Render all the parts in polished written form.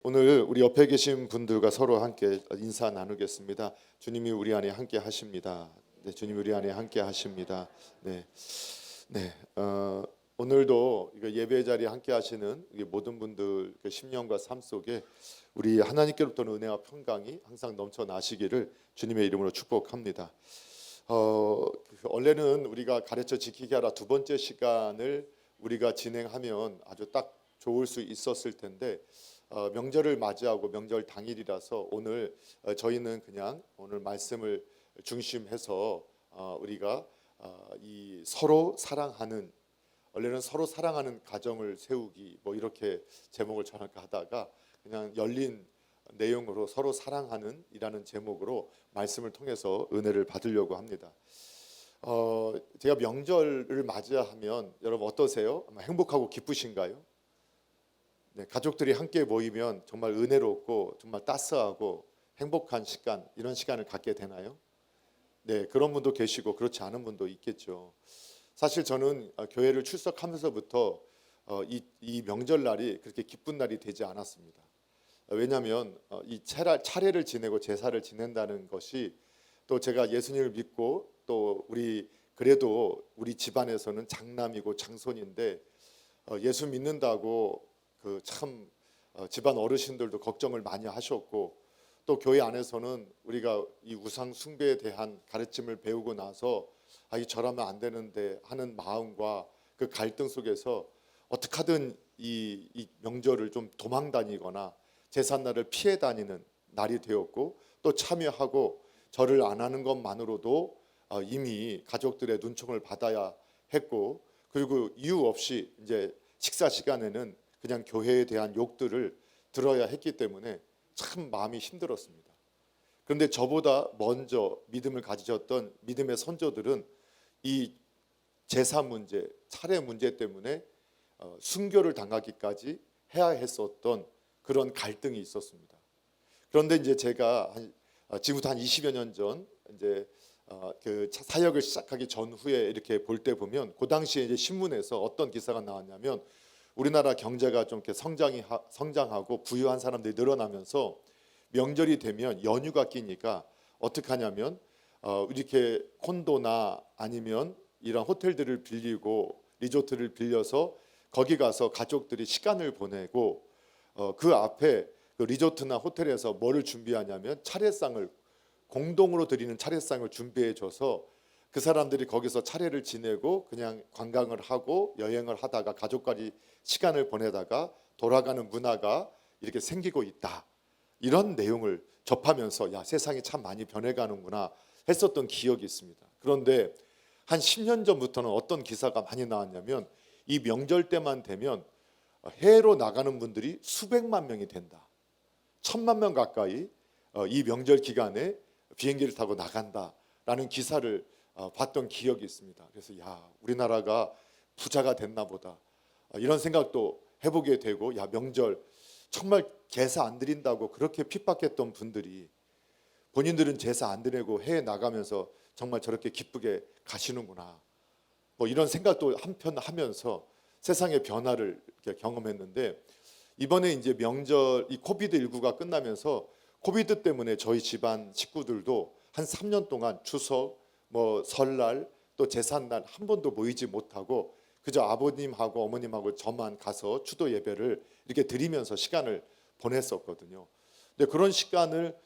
오늘 우리 옆에 계신 분들과 서로 함께 인사 나누겠습니다. 주님이 우리 안에 함께 하십니다. 네, 주님이 우리 안에 함께 하십니다. 네, 네. 오늘도 예배 자리에 함께 하시는 모든 분들 심령과 삶 속에 우리 하나님께로부터 은혜와 평강이 항상 넘쳐 나시기를 주님의 이름으로 축복합니다. 원래는 우리가 가르쳐 지키게 하라 두 번째 시간을 우리가 진행하면 아주 딱 좋을 수 있었을 텐데 명절을 맞이하고 명절 당일이라서 오늘 저희는 그냥 오늘 말씀을 중심해서 우리가 이 서로 사랑하는, 원래는 서로 사랑하는 가정을 세우기 뭐 이렇게 제목을 정할까 하다가 그냥 열린 내용으로 서로 사랑하는 이라는 제목으로 말씀을 통해서 은혜를 받으려고 합니다. 제가 명절을 맞이하면 여러분 어떠세요? 아마 행복하고 기쁘신가요? 네, 가족들이 함께 모이면 정말 은혜롭고 정말 따스하고 행복한 시간, 이런 시간을 갖게 되나요? 네, 그런 분도 계시고 그렇지 않은 분도 있겠죠. 사실 저는 교회를 출석하면서부터 이 명절날이 그렇게 기쁜 날이 되지 않았습니다. 왜냐하면 이 차례를 지내고 제사를 지낸다는 것이, 또 제가 예수님을 믿고 또 그래도 우리 집안에서는 장남이고 장손인데 예수 믿는다고 참 집안 어르신들도 걱정을 많이 하셨고, 또 교회 안에서는 우리가 이 우상 숭배에 대한 가르침을 배우고 나서 저러면 안 되는데 하는 마음과 그 갈등 속에서 어떻게 하든 이 명절을 좀 도망 다니거나 제삿날을 피해 다니는 날이 되었고, 또 참여하고 절을 안 하는 것만으로도 이미 가족들의 눈총을 받아야 했고, 그리고 이유 없이 이제 식사 시간에는 그냥 교회에 대한 욕들을 들어야 했기 때문에 참 마음이 힘들었습니다. 그런데 저보다 먼저 믿음을 가지셨던 믿음의 선조들은 이 제사 문제, 차례 문제 때문에 순교를 당하기까지 해야 했었던 그런 갈등이 있었습니다. 그런데 이제 제가 지금부터 한 20여 년 전 이제 그 사역을 시작하기 전후에 이렇게 볼 때 보면, 그 당시에 이제 신문에서 어떤 기사가 나왔냐면, 우리나라 경제가 좀 이렇게 성장하고 부유한 사람들이 늘어나면서 명절이 되면 연휴가 끼니까 어떻게 하냐면 이렇게 콘도나 아니면 이런 호텔들을 빌리고 리조트를 빌려서 거기 가서 가족들이 시간을 보내고, 그 앞에 그 리조트나 호텔에서 뭐를 준비하냐면 차례상을, 공동으로 드리는 차례상을 준비해 줘서 그 사람들이 거기서 차례를 지내고 그냥 관광을 하고 여행을 하다가 가족끼리 시간을 보내다가 돌아가는 문화가 이렇게 생기고 있다, 이런 내용을 접하면서 야, 세상이 참 많이 변해가는구나 했었던 기억이 있습니다. 그런데 한 10년 전부터는 어떤 기사가 많이 나왔냐면, 이 명절 때만 되면 해외로 나가는 분들이 수백만 명이 된다, 1,000만 명 가까이 이 명절 기간에 비행기를 타고 나간다라는 기사를 봤던 기억이 있습니다. 그래서 야, 우리나라가 부자가 됐나 보다, 이런 생각도 해보게 되고, 야, 명절 정말 제사 안 드린다고 그렇게 핍박했던 분들이 본인들은 제사 안 드리고 해외 나가면서 정말 저렇게 기쁘게 가시는구나, 뭐 이런 생각도 한편 하면서 세상의 변화를 이렇게 경험했는데, 이번에 이제 명절 이 코비드19가 끝나면서 코비드 때문에 저희 집안 식구들도 한 3년 동안 추석, 뭐 설날, 또 제삿날 한 번도 모이지 못하고 그저 아버님하고 어머님하고 저만 가서 추도 예배를 이렇게 드리면서 시간을 보냈었거든요. 근데 그런 시간을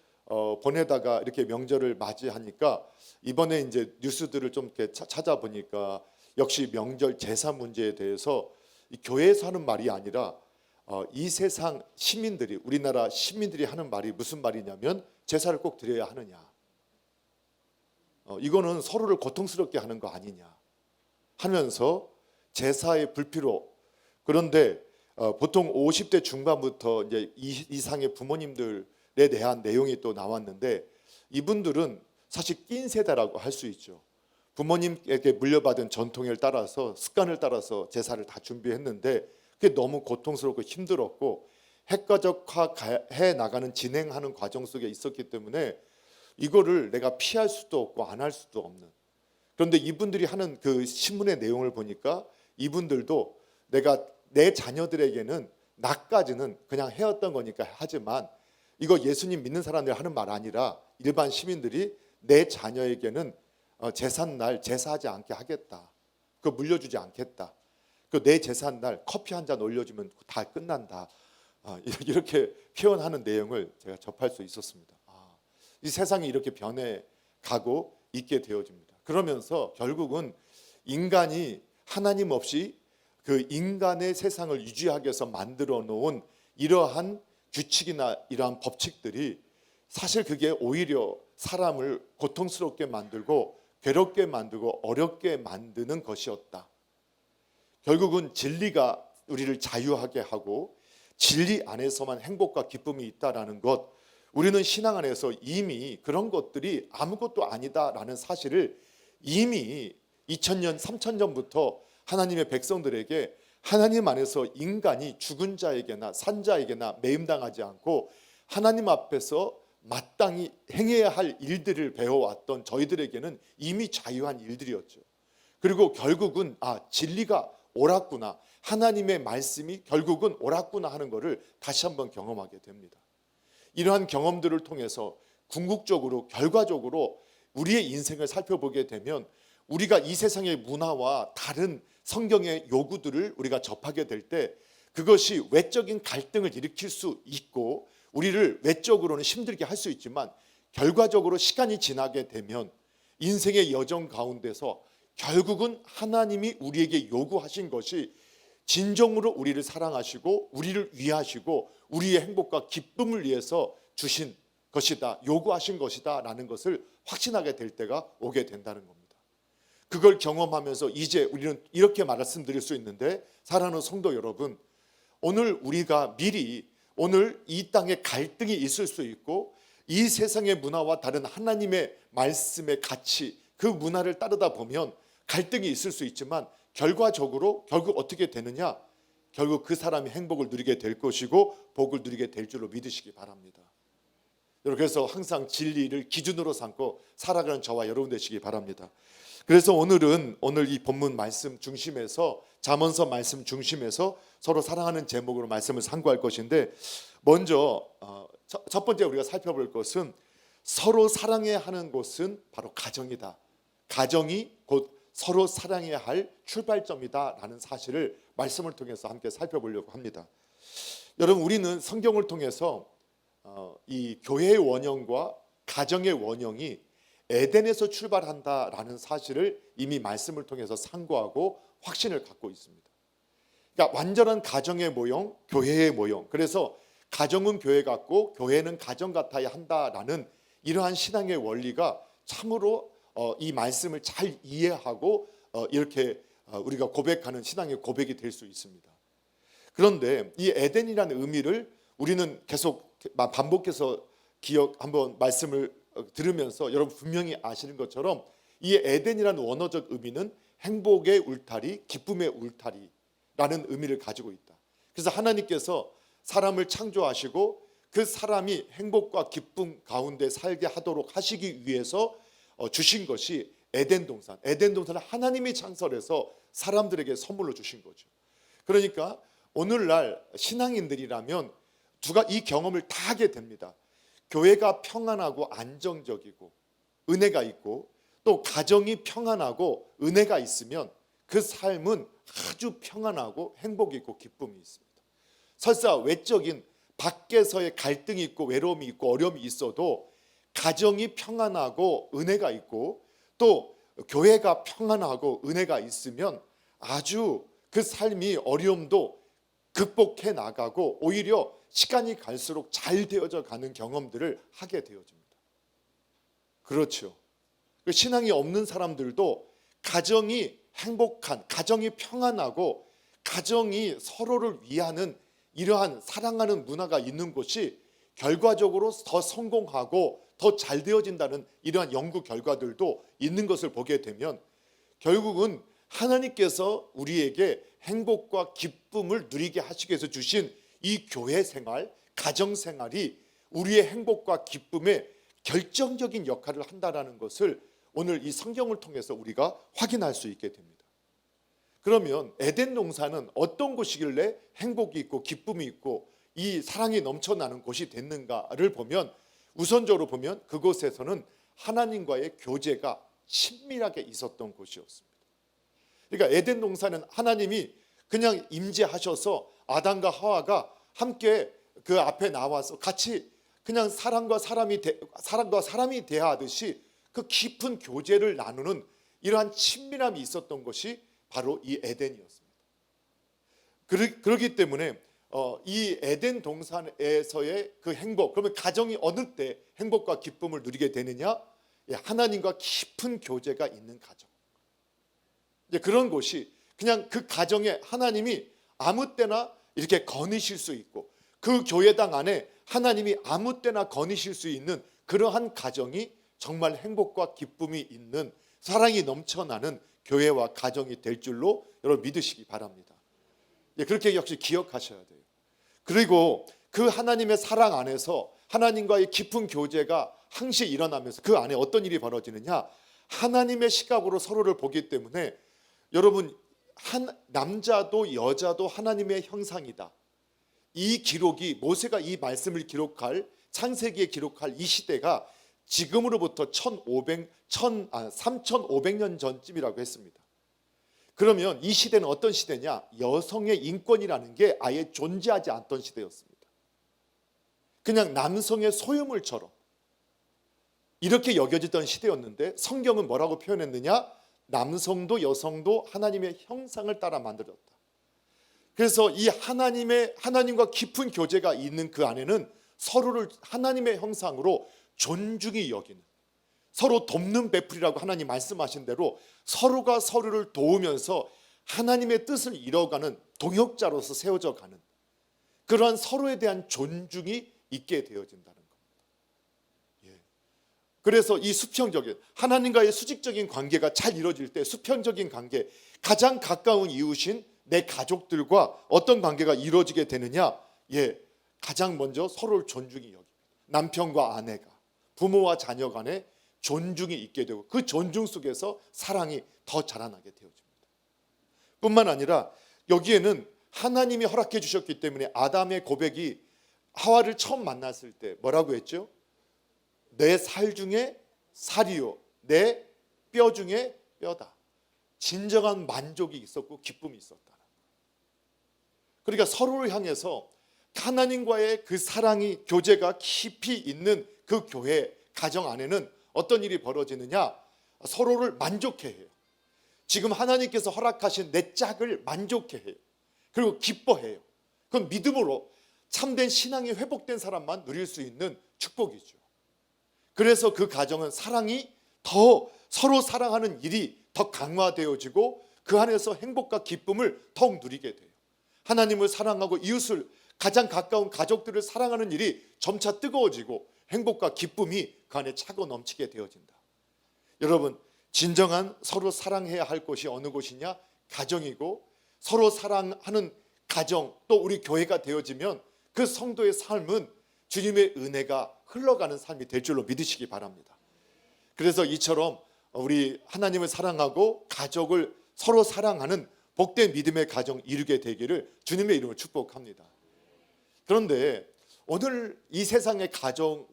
보내다가 이렇게 명절을 맞이하니까 이번에 이제 뉴스들을 좀 이렇게 찾아보니까 역시 명절 제사 문제에 대해서 이 교회에서 하는 말이 아니라 이 세상 시민들이, 우리나라 시민들이 하는 말이 무슨 말이냐면, 제사를 꼭 드려야 하느냐, 이거는 서로를 고통스럽게 하는 거 아니냐 하면서 제사의 불필요. 그런데 보통 50대 중반부터 이제 이상의 부모님들에 대한 내용이 또 나왔는데, 이분들은 사실 낀 세대라고 할 수 있죠. 부모님에게 물려받은 전통을 따라서, 습관을 따라서 제사를 다 준비했는데 그게 너무 고통스럽고 힘들었고 핵가족화해 나가는, 진행하는 과정 속에 있었기 때문에 이거를 내가 피할 수도 없고 안 할 수도 없는. 그런데 이분들이 하는 그 신문의 내용을 보니까 이분들도 내가 내 자녀들에게는 나까지는 그냥 해왔던 거니까 하지만 이거 예수님 믿는 사람들이 하는 말 아니라 일반 시민들이 내 자녀에게는 제삿날 제사하지 않게 하겠다. 그거 물려주지 않겠다. 그 내 제삿날 커피 한 잔 올려주면 다 끝난다. 이렇게 표현하는 내용을 제가 접할 수 있었습니다. 이 세상이 이렇게 변해가고 있게 되어집니다. 그러면서 결국은 인간이 하나님 없이 그 인간의 세상을 유지하기 위해서 만들어 놓은 이러한 규칙이나 이러한 법칙들이 사실 그게 오히려 사람을 고통스럽게 만들고 괴롭게 만들고 어렵게 만드는 것이었다. 결국은 진리가 우리를 자유하게 하고 진리 안에서만 행복과 기쁨이 있다라는 것, 우리는 신앙 안에서 이미 그런 것들이 아무것도 아니다라는 사실을 이미 2000년, 3000년부터 하나님의 백성들에게 하나님 안에서 인간이 죽은 자에게나 산 자에게나 매임당하지 않고 하나님 앞에서 마땅히 행해야 할 일들을 배워왔던 저희들에게는 이미 자유한 일들이었죠. 그리고 결국은 진리가 옳았구나, 하나님의 말씀이 결국은 옳았구나 하는 것을 다시 한번 경험하게 됩니다. 이러한 경험들을 통해서 궁극적으로 결과적으로 우리의 인생을 살펴보게 되면 우리가 이 세상의 문화와 다른 성경의 요구들을 우리가 접하게 될 때 그것이 외적인 갈등을 일으킬 수 있고 우리를 외적으로는 힘들게 할 수 있지만 결과적으로 시간이 지나게 되면 인생의 여정 가운데서 결국은 하나님이 우리에게 요구하신 것이 진정으로 우리를 사랑하시고 우리를 위하시고 우리의 행복과 기쁨을 위해서 주신 것이다, 요구하신 것이다 라는 것을 확신하게 될 때가 오게 된다는 겁니다. 그걸 경험하면서 이제 우리는 이렇게 말씀드릴 수 있는데, 사랑하는 성도 여러분, 오늘 우리가 미리 오늘 이 땅에 갈등이 있을 수 있고 이 세상의 문화와 다른 하나님의 말씀의 가치, 그 문화를 따르다 보면 갈등이 있을 수 있지만 결과적으로 결국 어떻게 되느냐, 결국 그 사람이 행복을 누리게 될 것이고 복을 누리게 될 줄로 믿으시기 바랍니다. 그래서 항상 진리를 기준으로 삼고 살아가는 저와 여러분 되시기 바랍니다. 그래서 오늘 이 본문 말씀 중심에서, 잠언서 말씀 중심에서 서로 사랑하는 제목으로 말씀을 상고할 것인데, 먼저 첫 번째 우리가 살펴볼 것은 서로 사랑해야 하는 곳은 바로 가정이다. 가정이 곧 서로 사랑해야 할 출발점이다라는 사실을 말씀을 통해서 함께 살펴보려고 합니다. 여러분, 우리는 성경을 통해서 이 교회의 원형과 가정의 원형이 에덴에서 출발한다라는 사실을 이미 말씀을 통해서 상고하고 확신을 갖고 있습니다. 그러니까 완전한 가정의 모형, 교회의 모형. 그래서 가정은 교회 같고 교회는 가정 같아야 한다라는 이러한 신앙의 원리가 참으로 이 말씀을 잘 이해하고 이렇게 우리가 고백하는 신앙의 고백이 될 수 있습니다. 그런데 이 에덴이라는 의미를 우리는 계속 반복해서 한번 말씀을 들으면서 여러분 분명히 아시는 것처럼 이 에덴이라는 원어적 의미는 행복의 울타리, 기쁨의 울타리라는 의미를 가지고 있다. 그래서 하나님께서 사람을 창조하시고 그 사람이 행복과 기쁨 가운데 살게 하도록 하시기 위해서 주신 것이 에덴 동산. 에덴 동산을 하나님이 창설해서 사람들에게 선물로 주신 거죠. 그러니까 오늘날 신앙인들이라면 이 경험을 다 하게 됩니다. 교회가 평안하고 안정적이고 은혜가 있고 또 가정이 평안하고 은혜가 있으면 그 삶은 아주 평안하고 행복이 있고 기쁨이 있습니다. 설사 외적인 밖에서의 갈등이 있고 외로움이 있고 어려움이 있어도 가정이 평안하고 은혜가 있고 또 교회가 평안하고 은혜가 있으면 아주 그 삶이 어려움도 극복해 나가고 오히려 시간이 갈수록 잘 되어져 가는 경험들을 하게 되어집니다. 그렇죠. 신앙이 없는 사람들도 가정이 행복한, 가정이 평안하고 가정이 서로를 위하는 이러한 사랑하는 문화가 있는 곳이 결과적으로 더 성공하고 더 잘 되어진다는 이러한 연구 결과들도 있는 것을 보게 되면 결국은 하나님께서 우리에게 행복과 기쁨을 누리게 하시기 위해서 주신 이 교회 생활, 가정 생활이 우리의 행복과 기쁨에 결정적인 역할을 한다는 것을 오늘 이 성경을 통해서 우리가 확인할 수 있게 됩니다. 그러면 에덴 동산은 어떤 곳이길래 행복이 있고 기쁨이 있고 이 사랑이 넘쳐나는 곳이 됐는가를 보면, 우선적으로 보면 그곳에서는 하나님과의 교제가 친밀하게 있었던 곳이었습니다. 그러니까 에덴 동산은 하나님이 그냥 임재하셔서 아담과 하와가 함께 그 앞에 나와서 같이 그냥 사람과 사람이 대하듯이 그 깊은 교제를 나누는 이러한 친밀함이 있었던 것이 바로 이 에덴이었습니다. 그렇기 때문에 이 에덴 동산에서의 그 행복, 그러면 가정이 어느 때 행복과 기쁨을 누리게 되느냐? 하나님과 깊은 교제가 있는 가정. 이제 그런 곳이 그냥 그 가정에 하나님이 아무 때나 이렇게 거니실 수 있고, 그 교회당 안에 하나님이 아무 때나 거니실 수 있는 그러한 가정이 정말 행복과 기쁨이 있는, 사랑이 넘쳐나는 교회와 가정이 될 줄로 여러분 믿으시기 바랍니다. 그렇게 역시 기억하셔야 돼요. 그리고 그 하나님의 사랑 안에서 하나님과의 깊은 교제가 항시 일어나면서 그 안에 어떤 일이 벌어지느냐? 하나님의 시각으로 서로를 보기 때문에, 여러분, 남자도 여자도 하나님의 형상이다. 이 기록이, 모세가 이 말씀을 기록할, 창세기에 기록할 이 시대가 지금으로부터 3,500년 전쯤이라고 했습니다. 그러면 이 시대는 어떤 시대냐? 여성의 인권이라는 게 아예 존재하지 않던 시대였습니다. 그냥 남성의 소유물처럼 이렇게 여겨지던 시대였는데, 성경은 뭐라고 표현했느냐? 남성도 여성도 하나님의 형상을 따라 만들었다. 그래서 이 하나님과 깊은 교제가 있는 그 안에는 서로를 하나님의 형상으로 존중히 여기는, 서로 돕는 베풀이라고 하나님 말씀하신 대로 서로가 서로를 도우면서 하나님의 뜻을 이뤄가는 동역자로서 세워져 가는 그러한 서로에 대한 존중이 있게 되어진다는 겁니다. 그래서 이 수평적인 하나님과의 수직적인 관계가 잘 이루어질 때, 수평적인 관계, 가장 가까운 이웃인 내 가족들과 어떤 관계가 이루어지게 되느냐? 가장 먼저 서로를 존중히 여깁니다. 남편과 아내가, 부모와 자녀 간에 존중이 있게 되고, 그 존중 속에서 사랑이 더 자라나게 되어집니다. 뿐만 아니라 여기에는 하나님이 허락해 주셨기 때문에, 아담의 고백이 하와를 처음 만났을 때 뭐라고 했죠? 내 살 중에 살이요, 내 뼈 중에 뼈다. 진정한 만족이 있었고 기쁨이 있었다. 그러니까 서로를 향해서 하나님과의 그 사랑이, 교제가 깊이 있는 그 교회, 가정 안에는 어떤 일이 벌어지느냐? 서로를 만족해 해요. 지금 하나님께서 허락하신 내 짝을 만족해 해요. 그리고 기뻐해요. 그건 믿음으로 참된 신앙이 회복된 사람만 누릴 수 있는 축복이죠. 그래서 그 가정은 사랑이 더, 서로 사랑하는 일이 더 강화되어지고 그 안에서 행복과 기쁨을 더욱 누리게 돼요. 하나님을 사랑하고 이웃을, 가장 가까운 가족들을 사랑하는 일이 점차 뜨거워지고 행복과 기쁨이 그 안에 차고 넘치게 되어진다. 여러분, 진정한 서로 사랑해야 할 곳이 어느 곳이냐? 가정이고, 서로 사랑하는 가정, 또 우리 교회가 되어지면 그 성도의 삶은 주님의 은혜가 흘러가는 삶이 될 줄로 믿으시기 바랍니다. 그래서 이처럼 우리 하나님을 사랑하고 가족을 서로 사랑하는 복된 믿음의 가정 이루게 되기를 주님의 이름으로 축복합니다. 그런데 오늘 이 세상의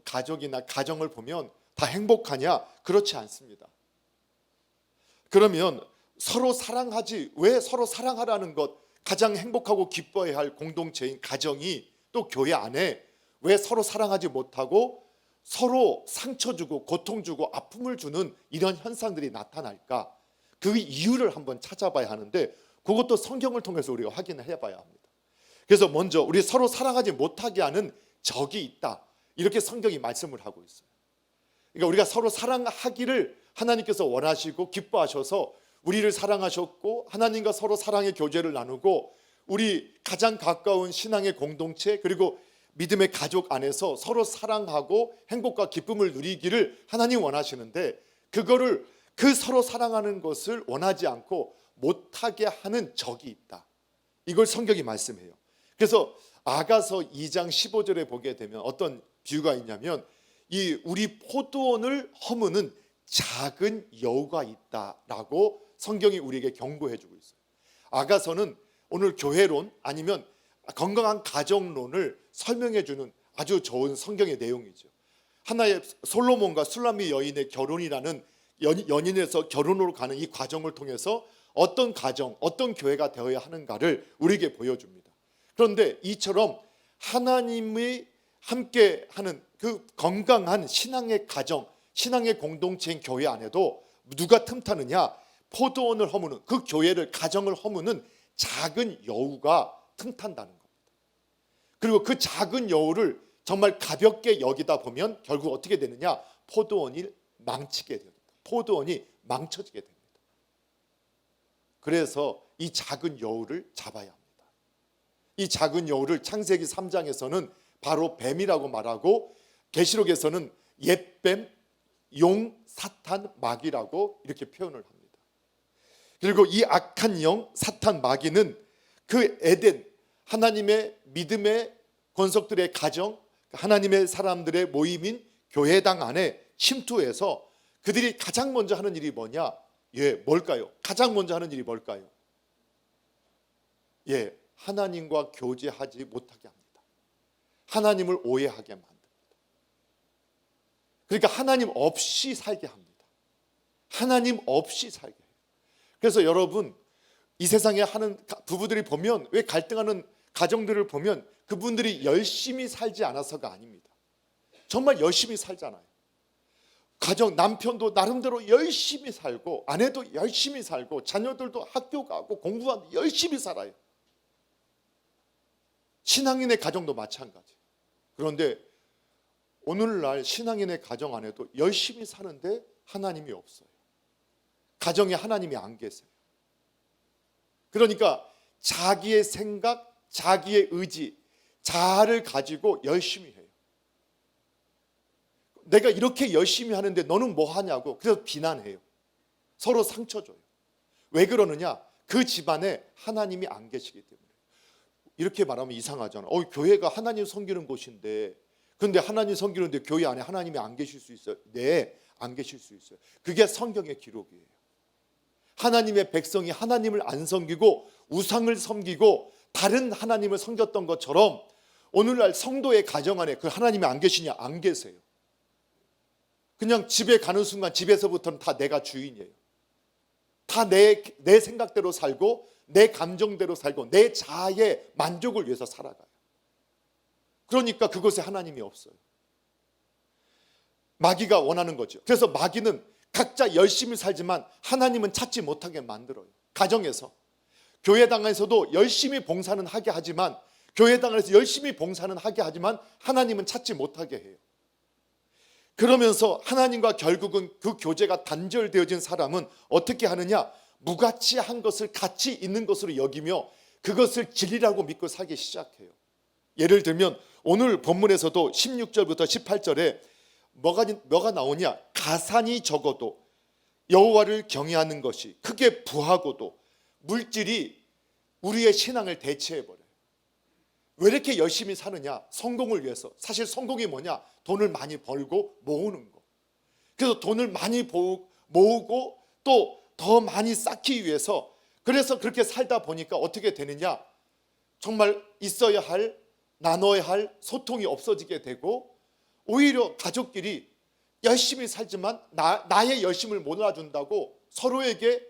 가족이나 가정을 보면 다 행복하냐? 그렇지 않습니다. 그러면 서로 사랑하지, 왜 서로 사랑하라는 것, 가장 행복하고 기뻐해야 할 공동체인 가정이 또 교회 안에 왜 서로 사랑하지 못하고 서로 상처 주고 고통 주고 아픔을 주는 이런 현상들이 나타날까? 그 이유를 한번 찾아봐야 하는데, 그것도 성경을 통해서 우리가 확인을 해봐야 합니다. 그래서 먼저 우리 서로 사랑하지 못하게 하는 적이 있다, 이렇게 성경이 말씀을 하고 있어요. 그러니까 우리가 서로 사랑하기를 하나님께서 원하시고 기뻐하셔서 우리를 사랑하셨고, 하나님과 서로 사랑의 교제를 나누고, 우리 가장 가까운 신앙의 공동체, 그리고 믿음의 가족 안에서 서로 사랑하고 행복과 기쁨을 누리기를 하나님 원하시는데, 그거를, 그 서로 사랑하는 것을 원하지 않고 못하게 하는 적이 있다, 이걸 성경이 말씀해요. 그래서 아가서 2장 15절에 보게 되면 어떤 비유가 있냐면, 이 우리 포도원을 허무는 작은 여우가 있다라고 성경이 우리에게 경고해 주고 있어요. 아가서는 오늘 교회론 아니면 건강한 가정론을 설명해 주는 아주 좋은 성경의 내용이죠. 하나의 솔로몬과 술라미 여인의 결혼이라는 연인에서 결혼으로 가는 이 과정을 통해서 어떤 가정, 어떤 교회가 되어야 하는가를 우리에게 보여줍니다. 그런데 이처럼 하나님이 함께하는 그 건강한 신앙의 가정, 신앙의 공동체인 교회 안에도 누가 틈타느냐? 포도원을 허무는, 그 교회를, 가정을 허무는 작은 여우가 틈탄다는 겁니다. 그리고 그 작은 여우를 정말 가볍게 여기다 보면 결국 어떻게 되느냐? 포도원이 망치게 됩니다. 포도원이 망쳐지게 됩니다. 그래서 이 작은 여우를 잡아야 합니다. 이 작은 여우를 창세기 3장에서는 바로 뱀이라고 말하고, 계시록에서는 옛뱀, 용, 사탄, 마귀라고 이렇게 표현을 합니다. 그리고 이 악한 영, 사탄, 마귀는 그 에덴, 하나님의 믿음의 권속들의 가정, 하나님의 사람들의 모임인 교회당 안에 침투해서 그들이 가장 먼저 하는 일이 뭐냐? 뭘까요? 가장 먼저 하는 일이 뭘까요? 하나님과 교제하지 못하게 합니다. 하나님을 오해하게 만듭니다. 그러니까 하나님 없이 살게 합니다. 하나님 없이 살게 해요. 그래서 여러분, 이 세상에 하는 부부들이 보면, 왜 갈등하는 가정들을 보면 그분들이 열심히 살지 않아서가 아닙니다. 정말 열심히 살잖아요. 가정, 남편도 나름대로 열심히 살고, 아내도 열심히 살고, 자녀들도 학교 가고 공부하고 열심히 살아요. 신앙인의 가정도 마찬가지. 그런데 오늘날 신앙인의 가정 안에도 열심히 사는데 하나님이 없어요. 가정에 하나님이 안 계세요. 그러니까 자기의 생각, 자기의 의지, 자아를 가지고 열심히 해요. 내가 이렇게 열심히 하는데 너는 뭐 하냐고. 그래서 비난해요. 서로 상처 줘요. 왜 그러느냐? 그 집안에 하나님이 안 계시기 때문에. 이렇게 말하면 이상하잖아. 교회가 하나님 섬기는 곳인데, 근데 하나님 섬기는데 교회 안에 하나님이 안 계실 수 있어요? 네, 안 계실 수 있어요. 그게 성경의 기록이에요. 하나님의 백성이 하나님을 안 섬기고 우상을 섬기고 다른 하나님을 섬겼던 것처럼 오늘날 성도의 가정 안에 그 하나님이 안 계시냐? 안 계세요. 그냥 집에 가는 순간 집에서부터는 다 내가 주인이에요. 다 내 생각대로 살고 내 감정대로 살고 내 자아의 만족을 위해서 살아가요. 그러니까 그곳에 하나님이 없어요. 마귀가 원하는 거죠. 그래서 마귀는 각자 열심히 살지만 하나님은 찾지 못하게 만들어요. 가정에서, 교회당에서도 열심히 봉사는 하게 하지만, 교회당에서 열심히 봉사는 하게 하지만 하나님은 찾지 못하게 해요. 그러면서 하나님과 결국은 그 교제가 단절되어진 사람은 어떻게 하느냐? 무가치한 것을 가치 있는 것으로 여기며 그것을 진리라고 믿고 살기 시작해요. 예를 들면 오늘 본문에서도 16절부터 18절에 뭐가 나오냐? 가산이 적어도 여호와를 경외하는 것이 크게 부하고도 물질이 우리의 신앙을 대체해버려요. 왜 이렇게 열심히 사느냐? 성공을 위해서. 사실 성공이 뭐냐? 돈을 많이 벌고 모으는 거. 그래서 돈을 많이 모으고 또 더 많이 쌓기 위해서, 그래서 그렇게 살다 보니까 어떻게 되느냐? 정말 있어야 할, 나눠야 할 소통이 없어지게 되고, 오히려 가족끼리 열심히 살지만 나의 열심을 못 알아준다고 서로에게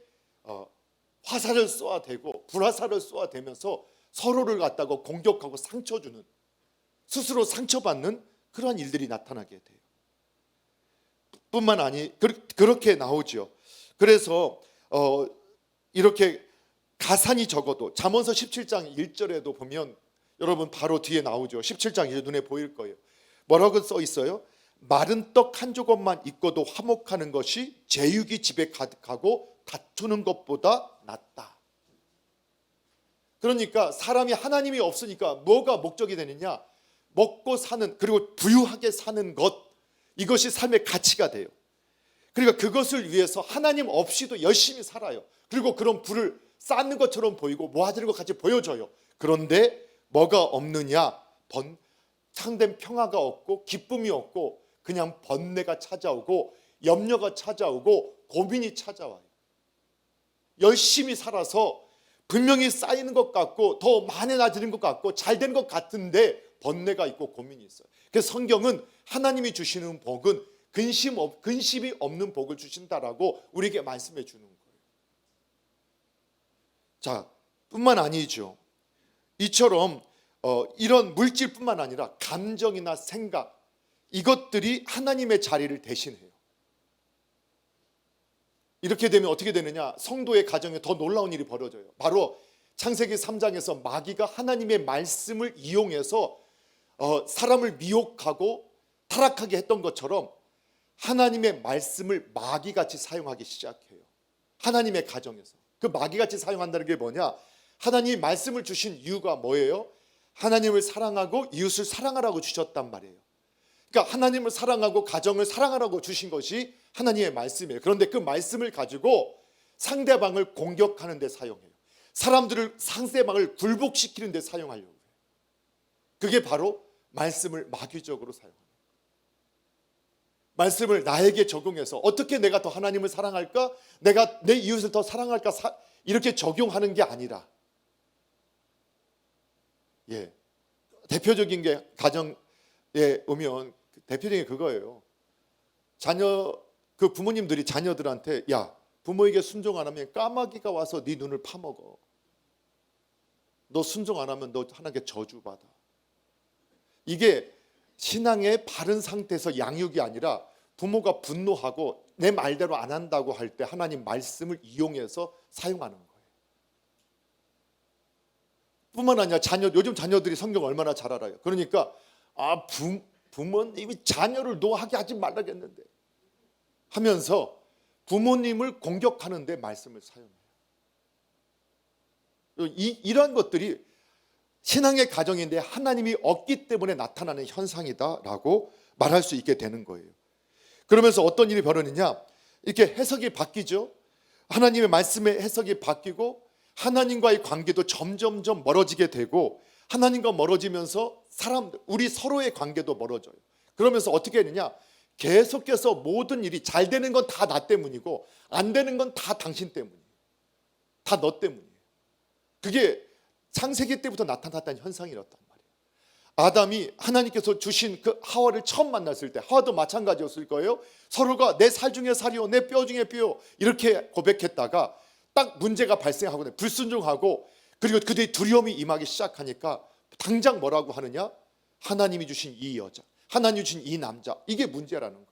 화살을 쏘아대고 불화살을 쏘아대면서 서로를 갖다가 공격하고 상처 주는, 스스로 상처받는 그러한 일들이 나타나게 돼요. 뿐만 아니 그렇게 나오죠. 그래서 이렇게 가산이 적어도 잠언서 17장 1절에도 보면 여러분 바로 뒤에 나오죠. 17장 1절 눈에 보일 거예요. 뭐라고 써 있어요? 마른 떡 한 조각만 있고도 화목하는 것이 제육이 집에 가득하고 다투는 것보다 낫다. 그러니까 사람이 하나님이 없으니까 뭐가 목적이 되느냐? 먹고 사는, 그리고 부유하게 사는 것, 이것이 삶의 가치가 돼요. 그러니까 그것을 위해서 하나님 없이도 열심히 살아요. 그리고 그런 부를 쌓는 것처럼 보이고 모아지는 것 같이 보여져요. 그런데 뭐가 없느냐? 참된 평화가 없고 기쁨이 없고 그냥 번뇌가 찾아오고 염려가 찾아오고 고민이 찾아와요. 열심히 살아서 분명히 쌓이는 것 같고 더 많아지는 것 같고 잘 된 것 같은데 번뇌가 있고 고민이 있어요. 그래서 성경은 하나님이 주시는 복은 근심이 없는 복을 주신다라고 우리에게 말씀해 주는 거예요. 자, 뿐만 아니죠. 이처럼 이런 물질뿐만 아니라 감정이나 생각, 이것들이 하나님의 자리를 대신해요. 이렇게 되면 어떻게 되느냐? 성도의 가정에 더 놀라운 일이 벌어져요. 바로 창세기 3장에서 마귀가 하나님의 말씀을 이용해서 사람을 미혹하고 타락하게 했던 것처럼 하나님의 말씀을 마귀같이 사용하기 시작해요. 하나님의 가정에서. 그 마귀같이 사용한다는 게 뭐냐? 하나님이 말씀을 주신 이유가 뭐예요? 하나님을 사랑하고 이웃을 사랑하라고 주셨단 말이에요. 그러니까 하나님을 사랑하고 가정을 사랑하라고 주신 것이 하나님의 말씀이에요. 그런데 그 말씀을 가지고 상대방을 공격하는 데 사용해요. 상대방을 굴복시키는 데 사용하려고 해요. 그게 바로 말씀을 마귀적으로 사용합니다. 말씀을 나에게 적용해서 어떻게 내가 더 하나님을 사랑할까? 내가 내 이웃을 더 사랑할까? 이렇게 적용하는 게 아니라, 대표적인 게 가정에 오면 대표적인 게 그거예요. 그 부모님들이 자녀들한테 야, 부모에게 순종 안 하면 까마귀가 와서 네 눈을 파먹어. 너 순종 안 하면 너 하나님께 저주받아. 이게 신앙의 바른 상태에서 양육이 아니라 부모가 분노하고 내 말대로 안 한다고 할 때 하나님 말씀을 이용해서 사용하는 거예요. 뿐만 아니라 요즘 자녀들이 성경 얼마나 잘 알아요. 그러니까 부모님이 자녀를 노하게 하지 말라겠는데 하면서 부모님을 공격하는데 말씀을 사용해요. 이러한 것들이 신앙의 가정인데 하나님이 없기 때문에 나타나는 현상이다라고 말할 수 있게 되는 거예요. 그러면서 어떤 일이 벌어지냐? 이렇게 해석이 바뀌죠. 하나님의 말씀의 해석이 바뀌고 하나님과의 관계도 점점점 멀어지게 되고 하나님과 멀어지면서 우리 서로의 관계도 멀어져요. 그러면서 어떻게 했느냐? 계속해서 모든 일이 잘 되는 건 다 나 때문이고 안 되는 건 다 당신 때문이에요. 다 너 때문이에요. 그게 창세기 때부터 나타났다는 현상이었단 말이에요. 아담이 하나님께서 주신 그 하와를 처음 만났을 때 하와도 마찬가지였을 거예요. 서로가 내 살 중에 살이요 내 뼈 중에 뼈요 이렇게 고백했다가 딱 문제가 발생하고 불순종하고 그리고 그들의 두려움이 임하기 시작하니까 당장 뭐라고 하느냐? 하나님이 주신 이 여자, 하나님이 주신 이 남자, 이게 문제라는 거예요.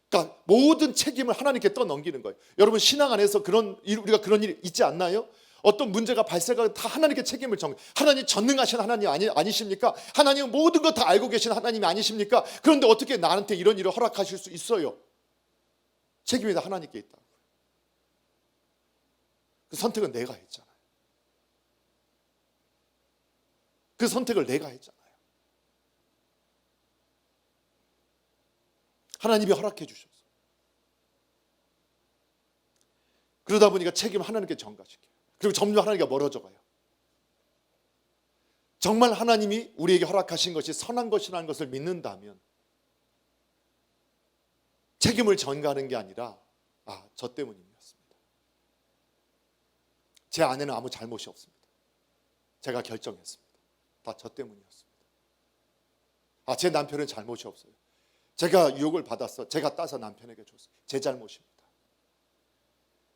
그러니까 모든 책임을 하나님께 떠넘기는 거예요. 여러분 신앙 안에서 우리가 그런 일 있지 않나요? 어떤 문제가 발생하면 다 하나님께 책임을 하나님 전능하신 하나님 아니십니까? 하나님은 모든 것 다 알고 계신 하나님이 아니십니까? 그런데 어떻게 나한테 이런 일을 허락하실 수 있어요? 책임이 다 하나님께 있다. 그 선택은 내가 했잖아요. 그 선택을 내가 했잖아요. 하나님이 허락해 주셨어요. 그러다 보니까 책임을 하나님께 전가시켜요. 그리고 점점 하나님과 멀어져 가요. 정말 하나님이 우리에게 허락하신 것이 선한 것이라는 것을 믿는다면 책임을 전가하는 게 아니라 저 때문이었습니다. 제 아내는 아무 잘못이 없습니다. 제가 결정했습니다. 다 저 때문이었습니다. 제 남편은 잘못이 없어요. 제가 유혹을 받았어. 제가 따서 남편에게 줬어요. 제 잘못입니다.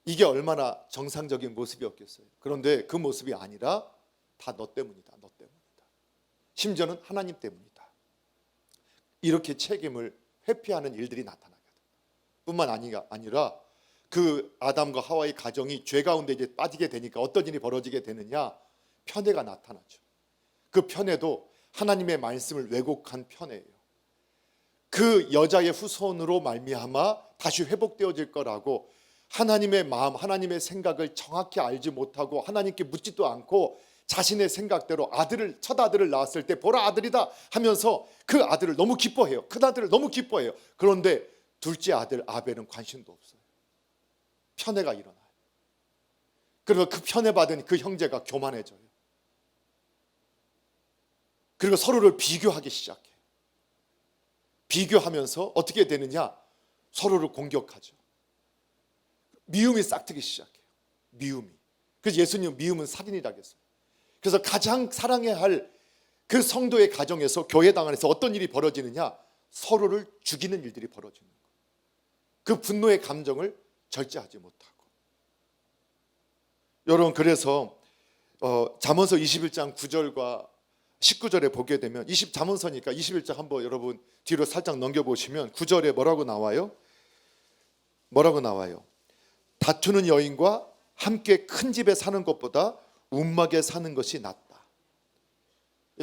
이게 얼마나 정상적인 모습이었겠어요. 그런데 그 모습이 아니라 다 너 때문이다. 너 때문이다. 심지어는 하나님 때문이다. 이렇게 책임을 회피하는 일들이 나타나게 됩니다. 뿐만 아니라 그 아담과 하와의 가정이 죄 가운데 이제 빠지게 되니까 어떤 일이 벌어지게 되느냐? 편애가 나타나죠. 그 편애도 하나님의 말씀을 왜곡한 편애예요. 그 여자의 후손으로 말미암아 다시 회복되어질 거라고 하나님의 마음, 하나님의 생각을 정확히 알지 못하고 하나님께 묻지도 않고 자신의 생각대로 첫 아들을 낳았을 때 보라 아들이다 하면서 그 아들을 너무 기뻐해요. 큰 아들을 너무 기뻐해요. 그런데 둘째 아들 아벨은 관심도 없어요. 편애가 일어나요. 그리고 그 편애받은 그 형제가 교만해져요. 그리고 서로를 비교하기 시작해요. 비교하면서 어떻게 되느냐? 서로를 공격하죠. 미움이 싹트기 시작해요. 미움이. 그래서 예수님 미움은 살인이라고 했어요. 그래서 가장 사랑해야 할 그 성도의 가정에서, 교회당 안에서 어떤 일이 벌어지느냐? 서로를 죽이는 일들이 벌어지는 거예요. 그 분노의 감정을 절제하지 못하고. 여러분, 그래서 잠언서 21장 9절과 19절에 보게 되면, 잠언서니까 21장 한번 여러분 뒤로 살짝 넘겨보시면 9절에 뭐라고 나와요? 뭐라고 나와요? 다투는 여인과 함께 큰 집에 사는 것보다 움막에 사는 것이 낫다.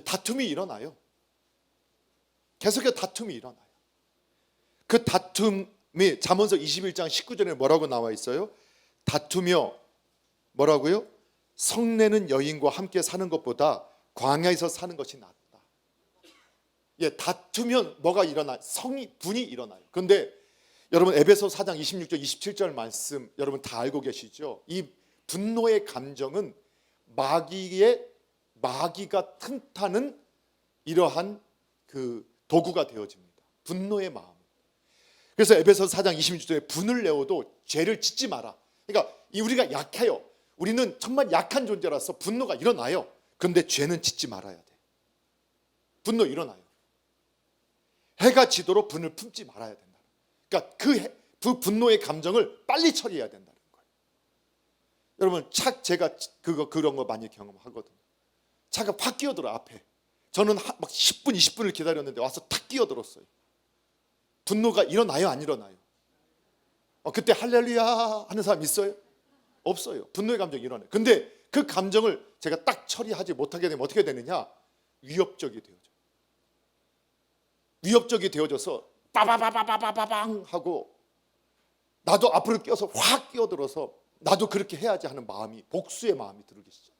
다툼이 일어나요. 계속해서 다툼이 일어나요. 그 다툼이 잠언서 21장 19절에 뭐라고 나와 있어요? 다투며 뭐라고요? 성내는 여인과 함께 사는 것보다 광야에서 사는 것이 낫다. 다투면 뭐가 일어나? 분이 일어나요. 그런데 여러분, 에베소 4장 26절 27절 말씀 여러분 다 알고 계시죠? 이 분노의 감정은 마귀가 틈타는 이러한 그 도구가 되어집니다. 분노의 마음. 그래서 에베소 4장 26절에 분을 내어도 죄를 짓지 마라. 그러니까 우리가 약해요. 우리는 정말 약한 존재라서 분노가 일어나요. 그런데 죄는 짓지 말아야 돼. 분노 일어나요. 해가 지도록 분을 품지 말아야 된다. 그러니까 그 분노의 감정을 빨리 처리해야 된다는 거예요. 여러분, 제가 그런 거 많이 경험하거든요. 차가 확 끼어들어 앞에. 저는 막 10분 20분을 기다렸는데 와서 탁 끼어들었어요. 분노가 일어나요, 안 일어나요? 그때 할렐루야 하는 사람 있어요? 없어요. 분노의 감정이 일어나요. 근데 그 감정을 제가 딱 처리하지 못하게 되면 어떻게 되느냐? 위협적이 되어져요. 위협적이 되어져서 빠바바바바바방 하고, 나도 앞으로 끼어서 확 끼어들어서 나도 그렇게 해야지 하는 마음이, 복수의 마음이 들기 시작해요.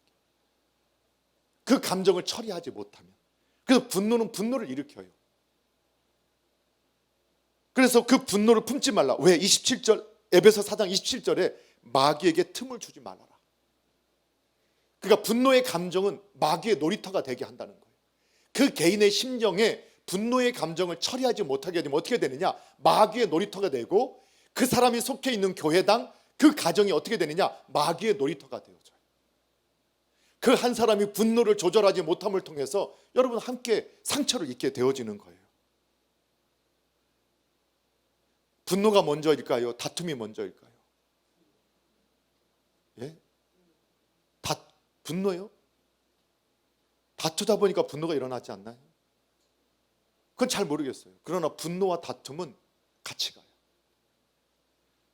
그 감정을 처리하지 못하면. 그래서 분노는 분노를 일으켜요. 그래서 그 분노를 품지 말라. 왜? 27절, 에베소 4장 27절에 마귀에게 틈을 주지 말아라. 그러니까 분노의 감정은 마귀의 놀이터가 되게 한다는 거예요. 그 개인의 심정에 분노의 감정을 처리하지 못하게 되면 어떻게 되느냐? 마귀의 놀이터가 되고, 그 사람이 속해 있는 교회당, 그 가정이 어떻게 되느냐? 마귀의 놀이터가 되어져요. 그 한 사람이 분노를 조절하지 못함을 통해서 여러분 함께 상처를 입게 되어지는 거예요. 분노가 먼저일까요? 다툼이 먼저일까요? 예? 분노요? 다투다 보니까 분노가 일어나지 않나요? 그건 잘 모르겠어요. 그러나 분노와 다툼은 같이 가요.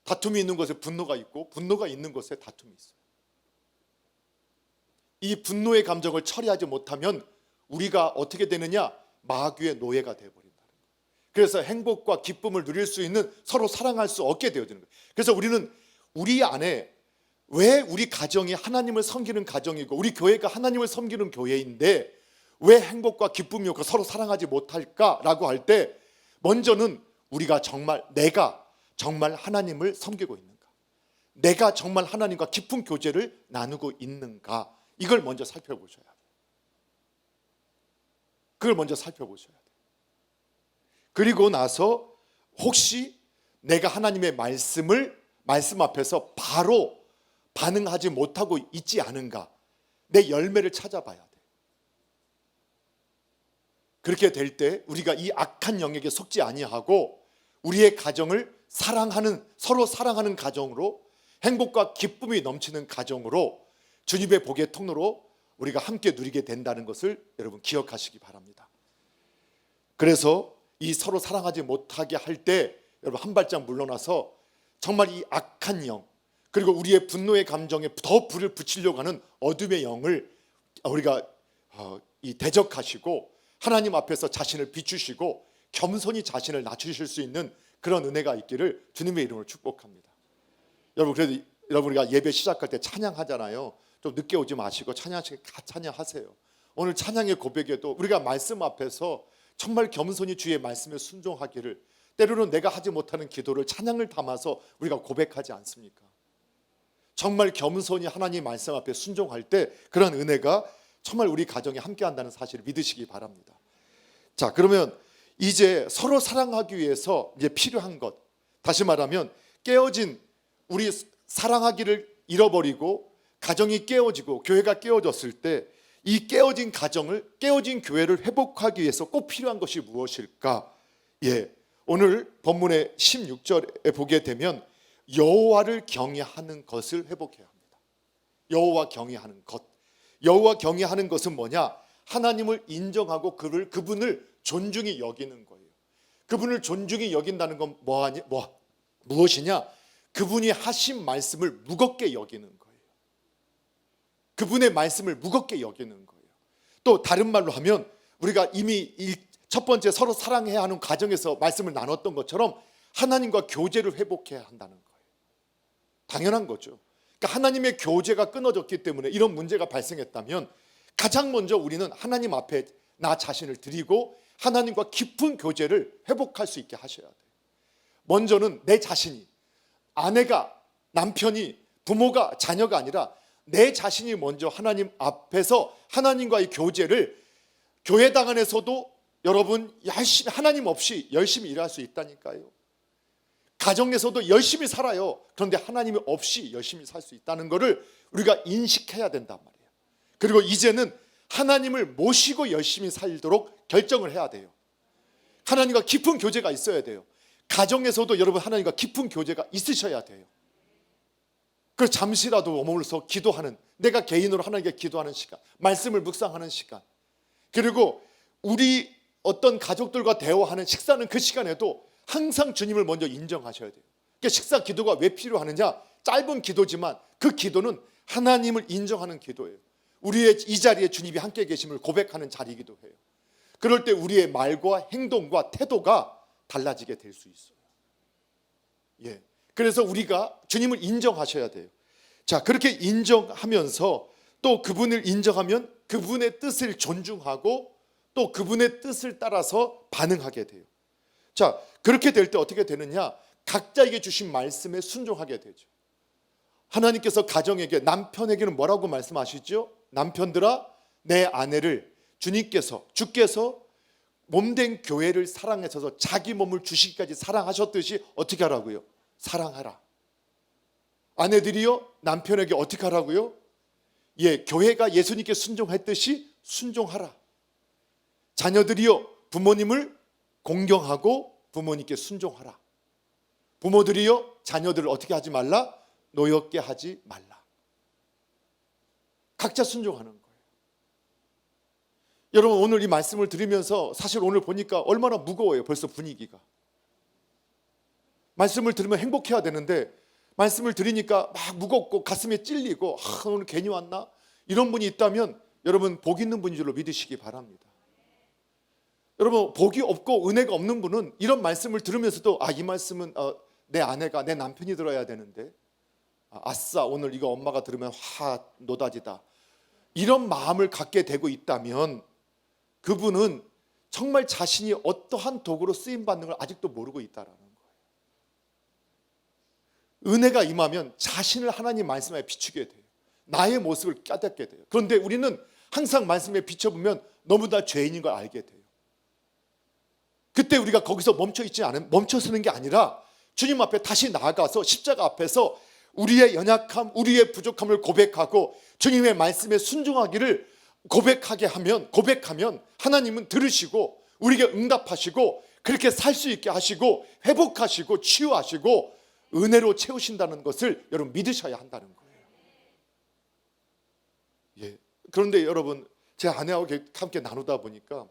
다툼이 있는 곳에 분노가 있고, 분노가 있는 곳에 다툼이 있어요. 이 분노의 감정을 처리하지 못하면 우리가 어떻게 되느냐? 마귀의 노예가 되어버린다는 거예요. 그래서 행복과 기쁨을 누릴 수 있는, 서로 사랑할 수 없게 되어지는 거예요. 그래서 우리는 우리 안에, 왜 우리 가정이 하나님을 섬기는 가정이고 우리 교회가 하나님을 섬기는 교회인데 왜 행복과 기쁨이 없고 서로 사랑하지 못할까라고 할 때, 먼저는 내가 정말 하나님을 섬기고 있는가, 내가 정말 하나님과 깊은 교제를 나누고 있는가, 이걸 먼저 살펴보셔야 돼요. 그걸 먼저 살펴보셔야 돼요. 그리고 나서 혹시 내가 하나님의 말씀 앞에서 바로 반응하지 못하고 있지 않은가, 내 열매를 찾아봐야 돼. 그렇게 될 때 우리가 이 악한 영역에 속지 아니하고 우리의 가정을 서로 사랑하는 가정으로, 행복과 기쁨이 넘치는 가정으로, 주님의 복의 통로로 우리가 함께 누리게 된다는 것을 여러분 기억하시기 바랍니다. 그래서 이 서로 사랑하지 못하게 할 때 여러분 한 발짝 물러나서 정말 이 악한 영, 그리고 우리의 분노의 감정에 더 불을 붙이려고 하는 어둠의 영을 우리가 대적하시고 하나님 앞에서 자신을 비추시고 겸손히 자신을 낮추실 수 있는 그런 은혜가 있기를 주님의 이름으로 축복합니다. 여러분, 그래도 우리가 예배 시작할 때 찬양하잖아요. 좀 늦게 오지 마시고 찬양하세요. 오늘 찬양의 고백에도 우리가 말씀 앞에서 정말 겸손히 주의 말씀에 순종하기를, 때로는 내가 하지 못하는 기도를 찬양을 담아서 우리가 고백하지 않습니까? 정말 겸손히 하나님 말씀 앞에 순종할 때 그런 은혜가 정말 우리 가정에 함께한다는 사실을 믿으시기 바랍니다. 자, 그러면 이제 서로 사랑하기 위해서 이제 필요한 것, 다시 말하면 깨어진 우리 사랑하기를 잃어버리고 가정이 깨어지고 교회가 깨어졌을 때 이 깨어진 가정을, 깨어진 교회를 회복하기 위해서 꼭 필요한 것이 무엇일까? 오늘 본문의 16절에 보게 되면 여호와를 경외하는 것을 회복해야 합니다. 여호와 경외하는 것. 여호와 경외하는 것은 뭐냐? 하나님을 인정하고 그분을 존중히 여기는 거예요. 그분을 존중히 여긴다는 건 무엇이냐? 그분이 하신 말씀을 무겁게 여기는 거예요. 그분의 말씀을 무겁게 여기는 거예요. 또 다른 말로 하면 우리가 이미 첫 번째 서로 사랑해야 하는 과정에서 말씀을 나눴던 것처럼 하나님과 교제를 회복해야 한다는 거예요. 당연한 거죠. 그러니까 하나님의 교제가 끊어졌기 때문에 이런 문제가 발생했다면 가장 먼저 우리는 하나님 앞에 나 자신을 드리고 하나님과 깊은 교제를 회복할 수 있게 하셔야 돼요. 먼저는 내 자신이, 아내가, 남편이, 부모가, 자녀가 아니라 내 자신이 먼저 하나님 앞에서 하나님과의 교제를, 교회당 안에서도 여러분 열심히, 하나님 없이 열심히 일할 수 있다니까요. 가정에서도 열심히 살아요. 그런데 하나님이 없이 열심히 살 수 있다는 것을 우리가 인식해야 된단 말이에요. 그리고 이제는 하나님을 모시고 열심히 살도록 결정을 해야 돼요. 하나님과 깊은 교제가 있어야 돼요. 가정에서도 여러분 하나님과 깊은 교제가 있으셔야 돼요. 그래서 잠시라도 머물러서 기도하는, 내가 개인으로 하나님께 기도하는 시간, 말씀을 묵상하는 시간, 그리고 우리 어떤 가족들과 대화하는 식사는 그 시간에도 항상 주님을 먼저 인정하셔야 돼요. 그러니까 식사 기도가 왜 필요하느냐? 짧은 기도지만 그 기도는 하나님을 인정하는 기도예요. 우리의 이 자리에 주님이 함께 계심을 고백하는 자리이기도 해요. 그럴 때 우리의 말과 행동과 태도가 달라지게 될 수 있어요. 그래서 우리가 주님을 인정하셔야 돼요. 자, 그렇게 인정하면서 또 그분을 인정하면 그분의 뜻을 존중하고 또 그분의 뜻을 따라서 반응하게 돼요. 자, 그렇게 될 때 어떻게 되느냐? 각자에게 주신 말씀에 순종하게 되죠. 하나님께서 가정에게, 남편에게는 뭐라고 말씀하시죠? 남편들아, 내 아내를 주께서 몸된 교회를 사랑하셔서 자기 몸을 주시기까지 사랑하셨듯이 어떻게 하라고요? 사랑하라. 아내들이요, 남편에게 어떻게 하라고요? 교회가 예수님께 순종했듯이 순종하라. 자녀들이요, 부모님을 공경하고 부모님께 순종하라. 부모들이요, 자녀들을 어떻게 하지 말라? 노엽게 하지 말라. 각자 순종하는 거예요. 여러분, 오늘 이 말씀을 들으면서 사실 오늘 보니까 얼마나 무거워요. 벌써 분위기가. 말씀을 들으면 행복해야 되는데 말씀을 들으니까 막 무겁고 가슴에 찔리고 오늘 괜히 왔나? 이런 분이 있다면 여러분 복 있는 분인 줄로 믿으시기 바랍니다. 여러분, 복이 없고 은혜가 없는 분은 이런 말씀을 들으면서도 이 말씀은 내 아내가, 내 남편이 들어야 되는데 아싸, 오늘 이거 엄마가 들으면 노다지다, 이런 마음을 갖게 되고 있다면 그분은 정말 자신이 어떠한 도구로 쓰임받는 걸 아직도 모르고 있다라는 거예요. 은혜가 임하면 자신을 하나님 말씀에 비추게 돼요. 나의 모습을 깨닫게 돼요. 그런데 우리는 항상 말씀에 비춰보면 너무나 죄인인 걸 알게 돼요. 그때 우리가 거기서 멈춰서는 게 아니라 주님 앞에 다시 나아가서 십자가 앞에서 우리의 연약함, 우리의 부족함을 고백하고 주님의 말씀에 순종하기를 고백하면 하나님은 들으시고 우리에게 응답하시고 그렇게 살 수 있게 하시고 회복하시고 치유하시고 은혜로 채우신다는 것을 여러분 믿으셔야 한다는 거예요. 그런데 여러분, 제 아내하고 함께 나누다 보니까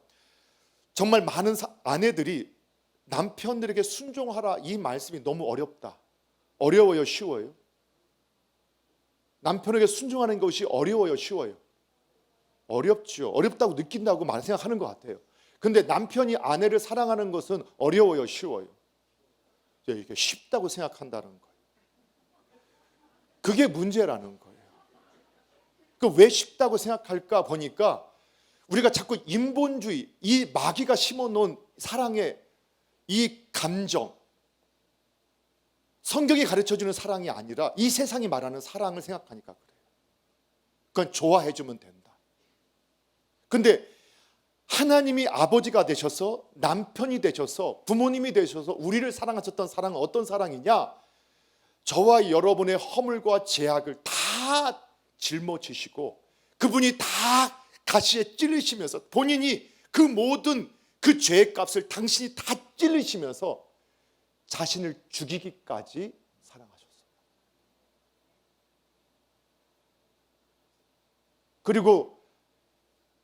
정말 많은 아내들이 남편들에게 순종하라, 이 말씀이 너무 어렵다. 어려워요, 쉬워요? 남편에게 순종하는 것이 어려워요, 쉬워요? 어렵죠. 어렵다고 느낀다고 생각하는 것 같아요. 근데 남편이 아내를 사랑하는 것은 어려워요, 쉬워요? 이게 쉽다고 생각한다는 거예요. 그게 문제라는 거예요. 왜 쉽다고 생각할까 보니까 우리가 자꾸 인본주의, 이 마귀가 심어놓은 사랑의 이 감정, 성경이 가르쳐주는 사랑이 아니라 이 세상이 말하는 사랑을 생각하니까 그래요. 그건 좋아해주면 된다. 근데 하나님이 아버지가 되셔서 남편이 되셔서 부모님이 되셔서 우리를 사랑하셨던 사랑은 어떤 사랑이냐? 저와 여러분의 허물과 죄악을 다 짊어지시고 그분이 다 가시에 찔리시면서 본인이 그 모든 그 죄의 값을 당신이 다 찔리시면서 자신을 죽이기까지 사랑하셨어요. 그리고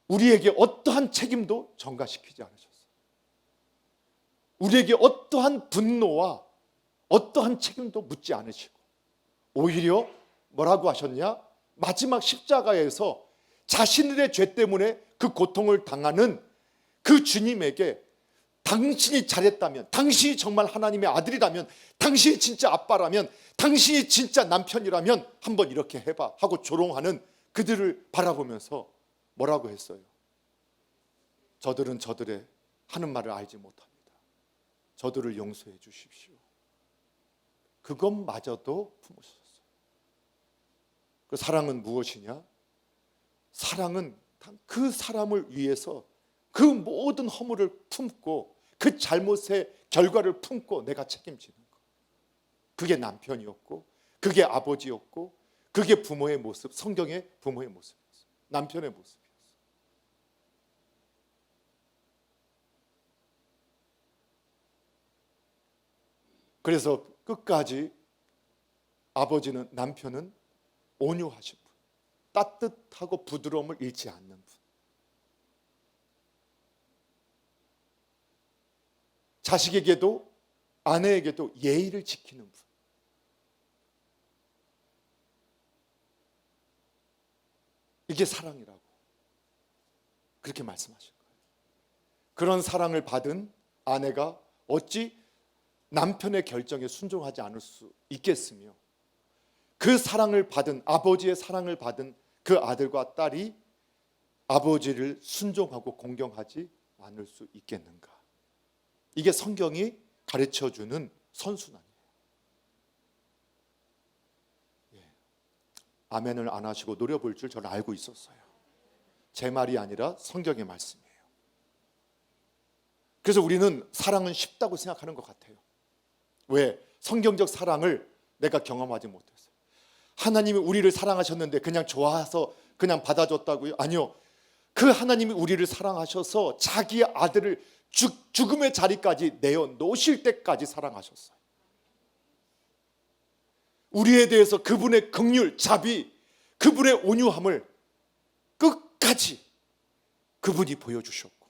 우리에게 어떠한 책임도 전가시키지 않으셨어요. 우리에게 어떠한 분노와 어떠한 책임도 묻지 않으시고 오히려 뭐라고 하셨냐? 마지막 십자가에서 자신들의 죄 때문에 그 고통을 당하는 그 주님에게 당신이 잘했다면, 당신이 정말 하나님의 아들이라면, 당신이 진짜 아빠라면, 당신이 진짜 남편이라면 한번 이렇게 해봐 하고 조롱하는 그들을 바라보면서 뭐라고 했어요? 저들은 저들의 하는 말을 알지 못합니다. 저들을 용서해 주십시오. 그것마저도 품으셨어요. 그 사랑은 무엇이냐? 사랑은 그 사람을 위해서 그 모든 허물을 품고 그 잘못의 결과를 품고 내가 책임지는 것. 그게 남편이었고 그게 아버지였고 그게 부모의 모습, 성경의 부모의 모습이었어요. 남편의 모습이었어요. 그래서 끝까지 아버지는, 남편은 온유하신 분, 따뜻하고 부드러움을 잃지 않는 분, 자식에게도 아내에게도 예의를 지키는 분, 이게 사랑이라고 그렇게 말씀하신 거예요. 그런 사랑을 받은 아내가 어찌 남편의 결정에 순종하지 않을 수 있겠으며, 그 사랑을 받은, 아버지의 사랑을 받은 그 아들과 딸이 아버지를 순종하고 공경하지 않을 수 있겠는가? 이게 성경이 가르쳐주는 선순환이에요. 아멘을 안 하시고 노려볼 줄 저는 알고 있었어요. 제 말이 아니라 성경의 말씀이에요. 그래서 우리는 사랑은 쉽다고 생각하는 것 같아요. 왜? 성경적 사랑을 내가 경험하지 못했어요. 하나님이 우리를 사랑하셨는데 그냥 좋아서 그냥 받아줬다고요? 아니요. 그 하나님이 우리를 사랑하셔서 자기 아들을 죽음의 자리까지 내어 놓으실 때까지 사랑하셨어요. 우리에 대해서 그분의 긍휼, 자비, 그분의 온유함을 끝까지 그분이 보여주셨고,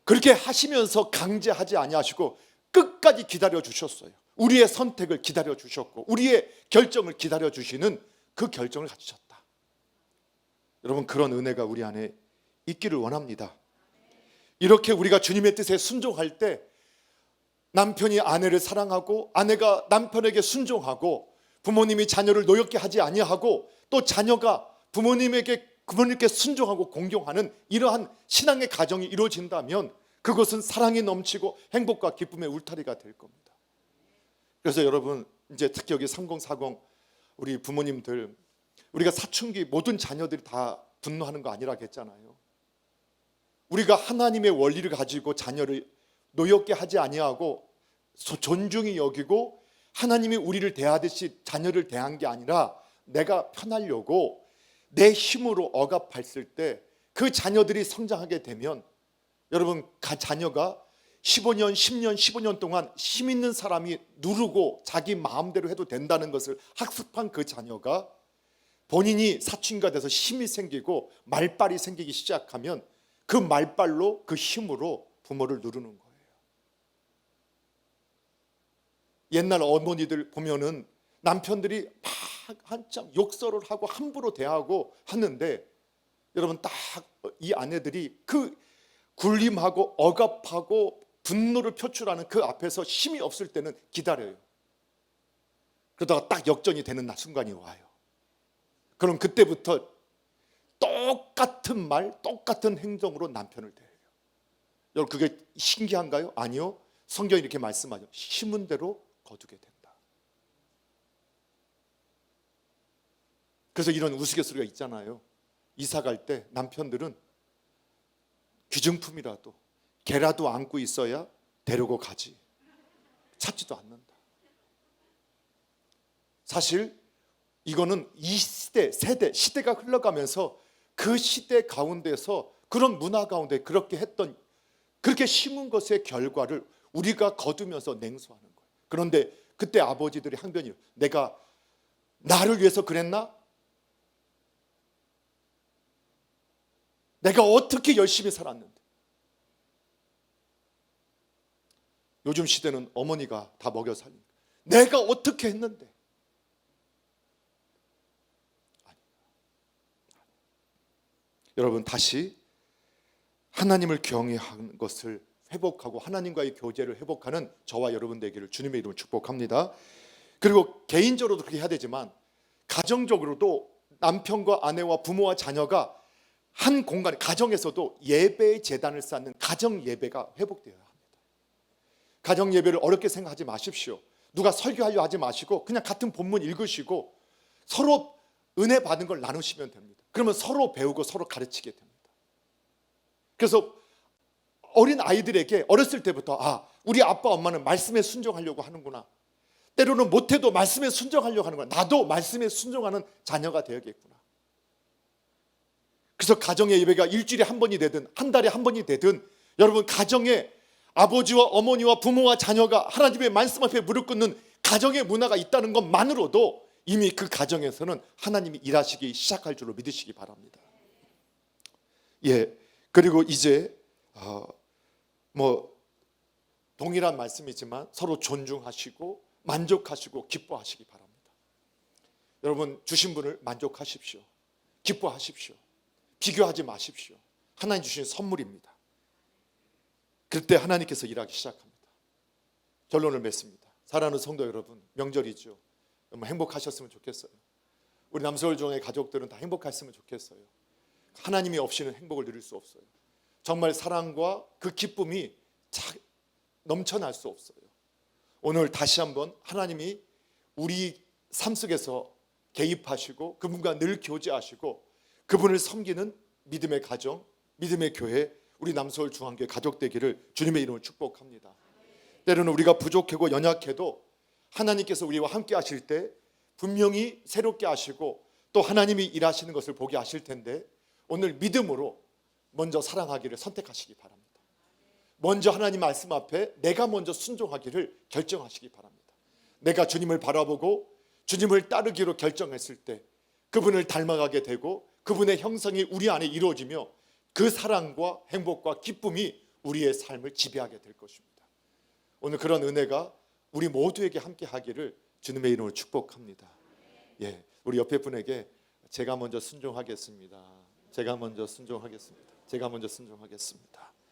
그렇게 하시면서 강제하지 아니하시고 끝까지 기다려 주셨어요. 우리의 선택을 기다려 주셨고 우리의 결정을 기다려 주시는 그 결정을 가지셨다. 여러분, 그런 은혜가 우리 안에 있기를 원합니다. 이렇게 우리가 주님의 뜻에 순종할 때 남편이 아내를 사랑하고 아내가 남편에게 순종하고 부모님이 자녀를 노엽게 하지 아니하고 또 자녀가 부모님께 순종하고 공경하는 이러한 신앙의 가정이 이루어진다면 그것은 사랑이 넘치고 행복과 기쁨의 울타리가 될 겁니다. 그래서 여러분, 이제 특히 여기 3040 우리 부모님들, 우리가 사춘기 모든 자녀들이 다 분노하는 거 아니라 했잖아요. 우리가 하나님의 원리를 가지고 자녀를 노엽게 하지 아니하고 존중히 여기고 하나님이 우리를 대하듯이 자녀를 대한 게 아니라 내가 편하려고 내 힘으로 억압했을 때 그 자녀들이 성장하게 되면 여러분, 자녀가 15년, 10년, 15년 동안 힘 있는 사람이 누르고 자기 마음대로 해도 된다는 것을 학습한 그 자녀가 본인이 사춘기가 돼서 힘이 생기고 말빨이 생기기 시작하면 그 말빨로, 그 힘으로 부모를 누르는 거예요. 옛날 어머니들 보면은 남편들이 막 한참 욕설을 하고 함부로 대하고 하는데 여러분, 딱 이 아내들이 그 굴림하고 억압하고 분노를 표출하는 그 앞에서 힘이 없을 때는 기다려요. 그러다가 딱 역전이 되는 순간이 와요. 그럼 그때부터 똑같은 말, 똑같은 행동으로 남편을 대해요. 여러분, 그게 신기한가요? 아니요. 성경이 이렇게 말씀하죠. 심은 대로 거두게 된다. 그래서 이런 우스갯소리가 있잖아요. 이사 갈 때 남편들은 귀중품이라도 개라도 안고 있어야 데리고 가지 찾지도 않는다. 사실 이거는 이 시대가 흘러가면서 그 시대 가운데서 그런 문화 가운데 그렇게 심은 것의 결과를 우리가 거두면서 냉소하는 거예요. 그런데 그때 아버지들이 항변이에요. 내가 나를 위해서 그랬나? 내가 어떻게 열심히 살았는데. 요즘 시대는 어머니가 다 먹여 살리는 거예요. 내가 어떻게 했는데. 여러분, 다시 하나님을 경외하는 것을 회복하고 하나님과의 교제를 회복하는 저와 여러분 되기를 주님의 이름으로 축복합니다. 그리고 개인적으로도 그렇게 해야 되지만 가정적으로도 남편과 아내와 부모와 자녀가 한 공간에, 가정에서도 예배의 제단을 쌓는 가정 예배가 회복되어야 합니다. 가정 예배를 어렵게 생각하지 마십시오. 누가 설교하려 하지 마시고 그냥 같은 본문 읽으시고 서로 은혜 받은 걸 나누시면 됩니다. 그러면 서로 배우고 서로 가르치게 됩니다. 그래서 어린 아이들에게 어렸을 때부터 우리 아빠 엄마는 말씀에 순종하려고 하는구나. 때로는 못해도 말씀에 순종하려고 하는구나. 나도 말씀에 순종하는 자녀가 되어야겠구나. 그래서 가정의 예배가 일주일에 한 번이 되든 한 달에 한 번이 되든 여러분, 가정에 아버지와 어머니와 부모와 자녀가 하나님의 말씀 앞에 무릎 꿇는 가정의 문화가 있다는 것만으로도 이미 그 가정에서는 하나님이 일하시기 시작할 줄로 믿으시기 바랍니다. 그리고 이제 동일한 말씀이지만 서로 존중하시고 만족하시고 기뻐하시기 바랍니다. 여러분, 주신 분을 만족하십시오. 기뻐하십시오. 비교하지 마십시오. 하나님 주신 선물입니다. 그때 하나님께서 일하기 시작합니다. 결론을 맺습니다. 사랑하는 성도 여러분, 명절이죠. 너무 행복하셨으면 좋겠어요. 우리 남서울중앙의 가족들은 다 행복했으면 좋겠어요. 하나님이 없이는 행복을 누릴 수 없어요. 정말 사랑과 그 기쁨이 넘쳐날 수 없어요. 오늘 다시 한번 하나님이 우리 삶 속에서 개입하시고 그분과 늘 교제하시고 그분을 섬기는 믿음의 가정, 믿음의 교회, 우리 남서울중앙교회 가족 되기를 주님의 이름으로 축복합니다. 때로는 우리가 부족하고 연약해도 하나님께서 우리와 함께 하실 때 분명히 새롭게 하시고 또 하나님이 일하시는 것을 보게 하실 텐데 오늘 믿음으로 먼저 사랑하기를 선택하시기 바랍니다. 먼저 하나님 말씀 앞에 내가 먼저 순종하기를 결정하시기 바랍니다. 내가 주님을 바라보고 주님을 따르기로 결정했을 때 그분을 닮아가게 되고 그분의 형상이 우리 안에 이루어지며 그 사랑과 행복과 기쁨이 우리의 삶을 지배하게 될 것입니다. 오늘 그런 은혜가 우리 모두에게 함께 하기를 주님의 이름으로 축복합니다. 우리 옆에 분에게 제가 먼저 순종하겠습니다. 제가 먼저 순종하겠습니다. 제가 먼저 순종하겠습니다.